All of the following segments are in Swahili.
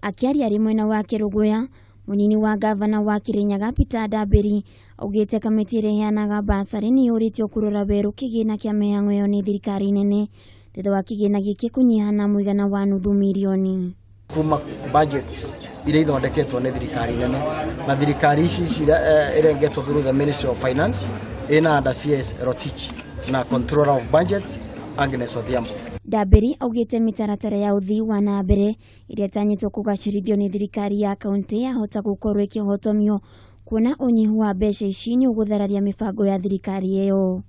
Akiaria ri mwena wa Kiruguya, munini wa Ngavana wa Kirinyaga Ndambere augite kamiti ireheanaga basari ni yuritio kurora weru kigina kia mihango yo ni thirikari nene thutha wa kigina giki kunyihana muigana wa nuthu milioni. Kuma budget ile ithondeketwo ni thirikari nene na thirikari ici irengetwo through the Ministry of Finance ina under CS Rotich na controller of budget Agnes Odhiambo. Ndambere augite mitaratara ya uthii wa nambere iria tanyitwo kugacirithio ni thirikari ya kaunti yahota gukorwo ikihotomio kuona unyihu wa mbeca ici ni uguthararia mibango ya thirikari iyo.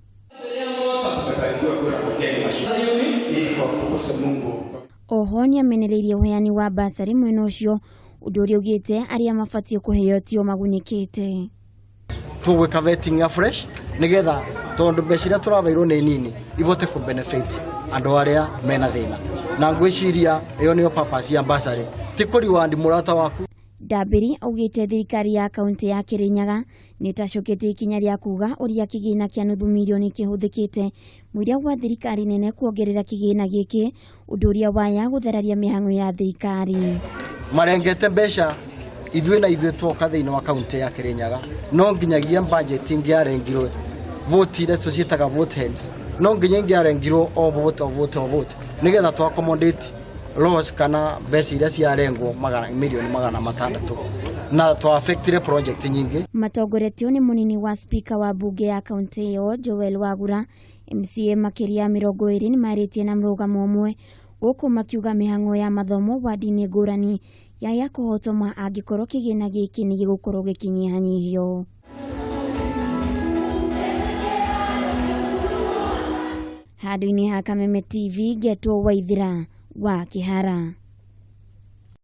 Oho ni amenereirie uheani wa basari mwena ucio undu uria ugite aria mabatie kuheo tio magunikite. Tugwika vetting afresh nigetha tondu mbeca iria turabairwo ni nini ibote ku benefit andu aria mena thina na ngwiciria iyo niyo purpose ya basari ti kuriwandi murata waku. Ndambere augite thirikari ya kaunti ya Kirinyaga nitacukite ikinya ria kuga uria kigina kia nuthu milioni kihuthikite muiria wa thirikari nene kuongerera kigina giki undu uria waya guthararia mihango ya thirikari. Marengete mbeca ithwe na ithwe twoka thiini wa kaunti ya Kirinyaga no nginyagia budget ingiarengirwe vote ile tuciitaga vote heads no nginya ingiarengirwo o vote nigetha twa accommodate loss kana mbeca iria ciarengwo milioni 600 na twa affectire project nyingi. Matongoretio ni munini wa speaker wa bunge ya kaunti iyo Joel Wagura, MCA makiria 20 ni maritie na mrugamo umwe guku makiuga mihango ya mathomo wadi-ini ngurani yaya kuhotoma angikorwo kigina giki ni gigukorwo gikinyihanyihio. Handu-ini ha Kameme TV Getwo Waithira wa Kihara.